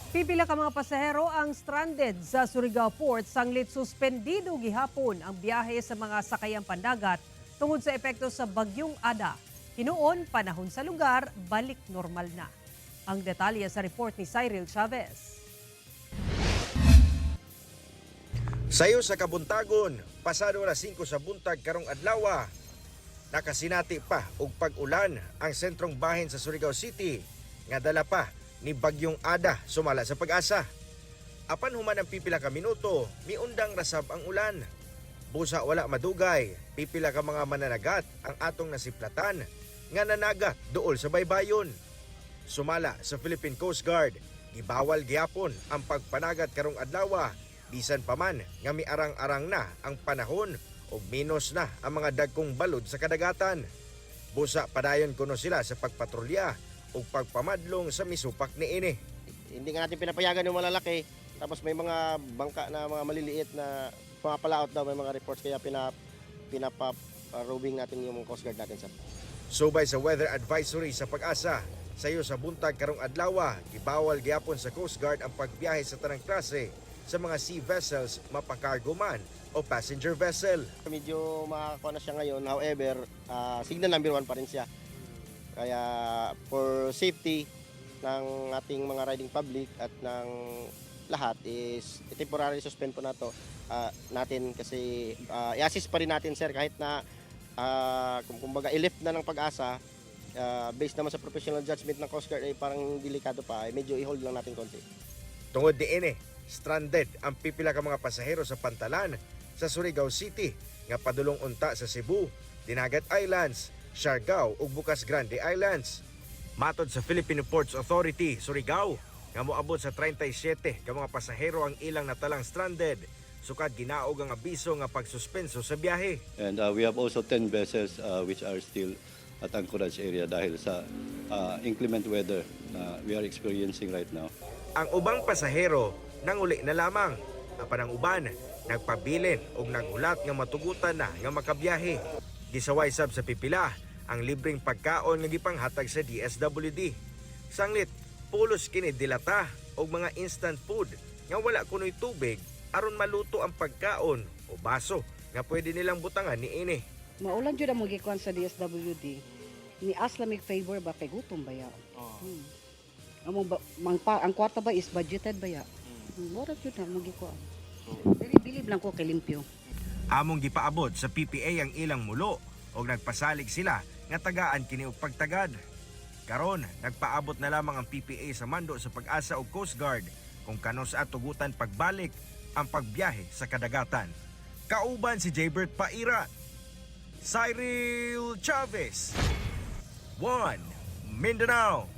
Pipila ka mga pasahero ang stranded sa Surigao Port sanglit suspendido gihapon ang biyahe sa mga sakayang pandagat tungod sa epekto sa bagyong Ada. Hinuon panahon sa lugar balik normal na. Ang detalye sa report ni Cyril Chavez. Sayo sa Kabuntagon, pasado alas 5 sa buntag karong adlaw, nakasinati pa og pag-ulan ang sentrong bahin sa Surigao City nga dala pa ni bagyong Ada sumala sa Pag-asa. Apan human ang pipila ka minuto, miundang rasab ang ulan. Busa wala madugay, pipila ka mga mananagat ang atong nasiplatan nga nanaga duol sa baybayon. Sumala sa Philippine Coast Guard, gibawal gyapon ang pagpanagat karong adlaw, bisan pa man nga miarang-arang na ang panahon o minus na ang mga dagkong balod sa kadagatan. Busa padayon kuno sila sa pagpatrolya o pagpamadlong sa misupak niini. Hindi nga natin pinapayagan yung malalaki, tapos may mga bangka na mga maliliit na pumapalaot daw, may mga reports, kaya pinapa-roving natin yung Coast Guard natin, sir. Subay sa weather advisory sa Pag-asa, sayo sa buntag karong adlaw, gibawal gyapon sa Coast Guard ang pagbiyahe sa tanang klase sa mga sea vessels, mapakargo man o passenger vessel. Medyo makakuha na siya ngayon, however, signal number 1 pa rin siya. Kaya for safety ng ating mga riding public at ng lahat is temporary suspend po na to natin kasi i-assist pa rin natin, sir, kahit na kumbaga i-lift na ng Pag-asa, based naman sa professional judgment ng Coast Guard ay parang delikado pa, medyo i-hold lang natin konti. Tungod diin stranded ang pipila ka mga pasahero sa Pantalan sa Surigao City nga padulong unta sa Cebu, Dinagat Islands, Siargao ug Bukas Grande Islands. Matod sa Philippine Ports Authority, Surigao, nga moabot sa 37 ka mga pasahero ang ilang natalang stranded, sukad ginaog ang abiso nga pagsuspenso sa biyahe. And we have also 10 vessels which are still at anchorage area dahil sa inclement weather na we are experiencing right now. Ang ubang pasahero nanguli na lamang, apan ang uban nagpabilin og nagulat nga matugutan na nga makabiyahe. Gisaway sab sa pipila ang libreng pagkaon nga gipanghatag sa DSWD. Sanglit pulos kini dilata og mga instant food nga wala kunoy tubig aron maluto ang pagkaon o baso nga pwede nilang butangan niini. Maulan jud ang magikuan sa DSWD. Ni Aslamig favor ba kay gutom ba ya? Ang kwarta ba is budgeted ba ya? Mura jud ang magikuan. Bilib lang ko kay limpyo. Among gipaabot sa PPA ang ilang mulo og nagpasalig sila nga tagaan kini og pagtagad. Karon nagpaabot na lamang ang PPA sa mando sa Pag-asa og Coast Guard kung kano sa tugutan pagbalik ang pagbiyahe sa kadagatan. Kauban si Jaybert Paira, Cyril Chavez, One Mindanao.